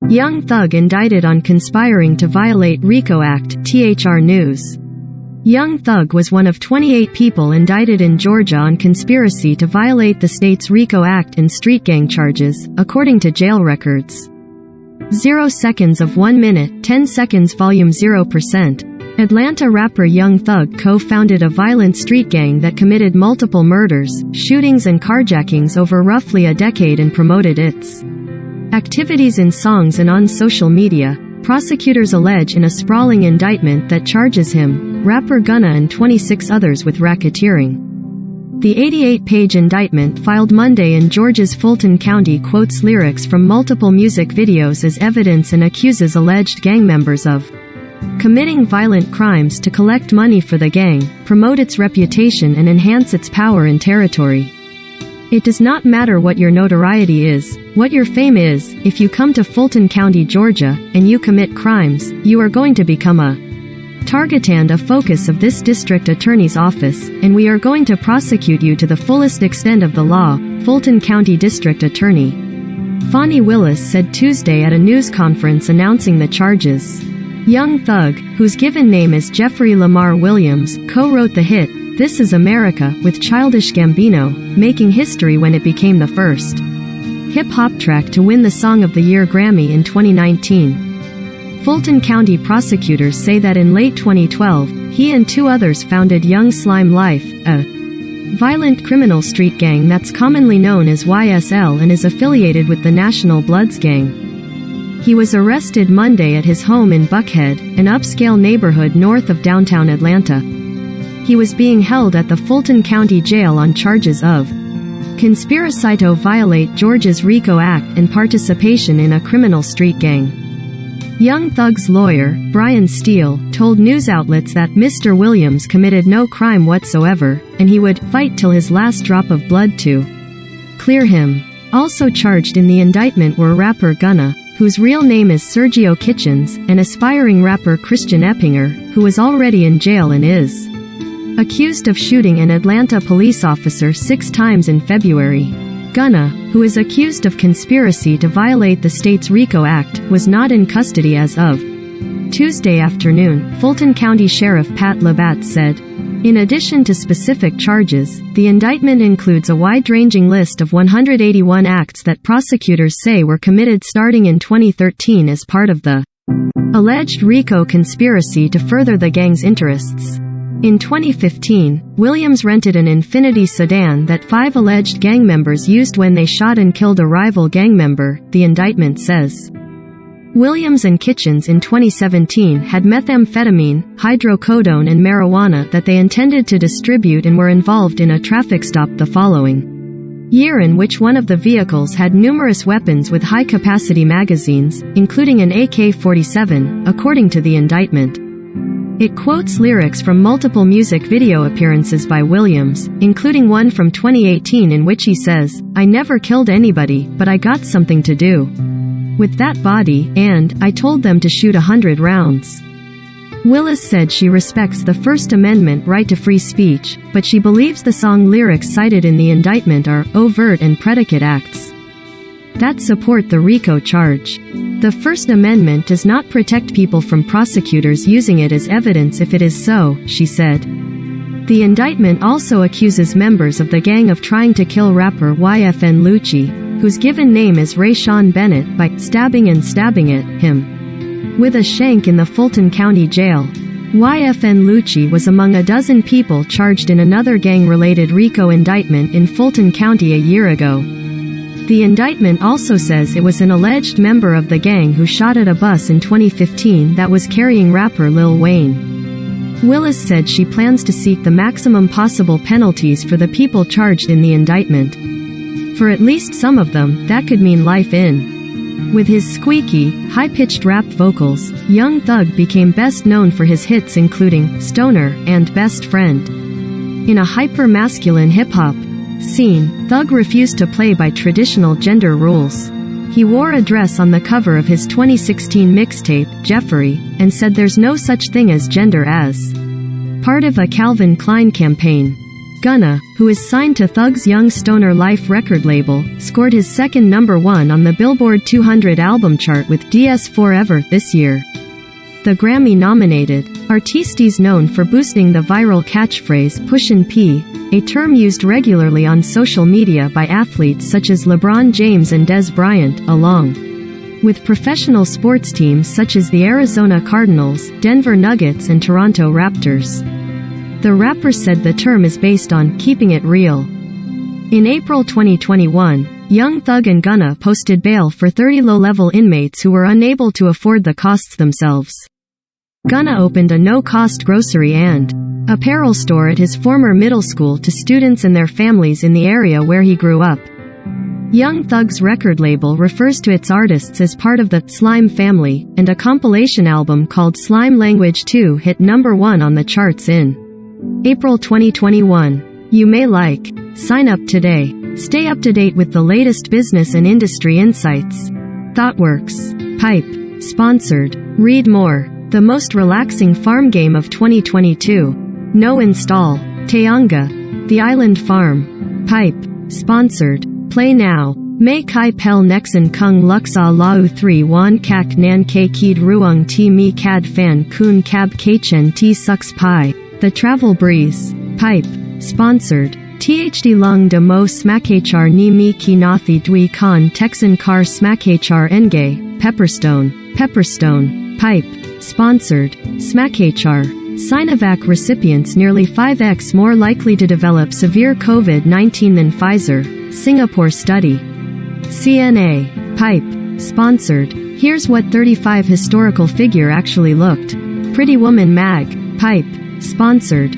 Young Thug indicted on conspiring to violate RICO Act, THR News. Young Thug was one of 28 people indicted in Georgia on conspiracy to violate the state's RICO Act and street gang charges, according to jail records. 0 seconds of 1 minute, 10 seconds volume 0%. Atlanta rapper Young Thug co-founded a violent street gang that committed multiple murders, shootings and carjackings over roughly a decade and promoted its activities in songs and on social media. Prosecutors allege in a sprawling indictment that charges him, rapper Gunna and 26 others with racketeering. The 88-page indictment filed Monday in Georgia's Fulton County quotes lyrics from multiple music videos as evidence and accuses alleged gang members of committing violent crimes to collect money for the gang, promote its reputation and enhance its power and territory. It does not matter what your notoriety is, what your fame is, if you come to Fulton County, Georgia, and you commit crimes, you are going to become a target and a focus of this district attorney's office, and we are going to prosecute you to the fullest extent of the law, Fulton County District Attorney Fonnie Willis said Tuesday at a news conference announcing the charges. Young Thug, whose given name is Jeffrey Lamar Williams, co-wrote the hit, This Is America, with Childish Gambino, making history when it became the first hip-hop track to win the Song of the Year Grammy in 2019. Fulton County prosecutors say that in late 2012, he and 2 others founded Young Slime Life, a violent criminal street gang that's commonly known as YSL and is affiliated with the National Bloods gang. He was arrested Monday at his home in Buckhead, an upscale neighborhood north of downtown Atlanta. He was being held at the Fulton County Jail on charges of conspiracy to violate Georgia's RICO Act and participation in a criminal street gang. Young Thug's lawyer, Brian Steele, told news outlets that Mr. Williams committed no crime whatsoever, and he would fight till his last drop of blood to clear him. Also charged in the indictment were rapper Gunna, whose real name is Sergio Kitchens, and aspiring rapper Christian Eppinger, who was already in jail and is accused of shooting an Atlanta police officer 6 times in February. Gunna, who is accused of conspiracy to violate the state's RICO Act, was not in custody as of Tuesday afternoon, Fulton County Sheriff Pat Labatt said. In addition to specific charges, the indictment includes a wide-ranging list of 181 acts that prosecutors say were committed starting in 2013 as part of the alleged RICO conspiracy to further the gang's interests. In 2015, Williams rented an Infiniti sedan that 5 alleged gang members used when they shot and killed a rival gang member, the indictment says. Williams and Kitchens in 2017 had methamphetamine, hydrocodone and marijuana that they intended to distribute and were involved in a traffic stop the following year in which one of the vehicles had numerous weapons with high-capacity magazines, including an AK-47, according to the indictment. It quotes lyrics from multiple music video appearances by Williams, including one from 2018 in which he says, "I never killed anybody, but I got something to do with that body, and I told them to shoot 100 rounds." Willis said she respects the First Amendment right to free speech, but she believes the song lyrics cited in the indictment are overt and predicate acts that support the RICO charge. The First Amendment does not protect people from prosecutors using it as evidence if it is so, she said. The indictment also accuses members of the gang of trying to kill rapper YFN Lucci, whose given name is Rayshawn Bennett, by stabbing him with a shank in the Fulton County Jail. YFN Lucci was among a dozen people charged in another gang-related RICO indictment in Fulton County a year ago. The indictment also says it was an alleged member of the gang who shot at a bus in 2015 that was carrying rapper Lil Wayne. Willis said she plans to seek the maximum possible penalties for the people charged in the indictment. For at least some of them, that could mean life in. With his squeaky, high-pitched rap vocals, Young Thug became best known for his hits including Stoner and Best Friend. In a hyper-masculine hip-hop scene, Thug refused to play by traditional gender rules. He wore a dress on the cover of his 2016 mixtape, Jeffrey, and said there's no such thing as gender as part of a Calvin Klein campaign. Gunna, who is signed to Thug's Young Stoner Life record label, scored his second #1 on the Billboard 200 album chart with DS Forever this year. The Grammy-nominated artiste is known for boosting the viral catchphrase "Pushin' P," a term used regularly on social media by athletes such as LeBron James and Des Bryant, along with professional sports teams such as the Arizona Cardinals, Denver Nuggets and Toronto Raptors. The rapper said the term is based on "keeping it real." In April 2021, Young Thug and Gunna posted bail for 30 low-level inmates who were unable to afford the costs themselves. Gunna opened a no-cost grocery and apparel store at his former middle school to students and their families in the area where he grew up. Young Thug's record label refers to its artists as part of the Slime family, and a compilation album called Slime Language 2 hit #1 on the charts in April 2021. You may like. Sign up today. Stay up to date with the latest business and industry insights. ThoughtWorks. Pipe. Sponsored. Read more. The most relaxing farm game of 2022. No install. Teanga. The Island Farm. Pipe. Sponsored. Play now. May kai pel nexen kung luxa lau 3 wan kak nan ke kid ruang ti mi kad fan kun kab kchen ti sucks pi. The Travel Breeze. Pipe. Sponsored. THD lung de mo smakachar ni mi kinathi dwi kan texan kar smakachar enge. Pepperstone. Pepperstone. Pipe. Sponsored. Smakachar. Sinovac recipients nearly 5x more likely to develop severe COVID-19 than Pfizer. Singapore study. CNA. Pipe. Sponsored. Here's what 35 historical figure actually looked. Pretty Woman mag. Pipe. Sponsored.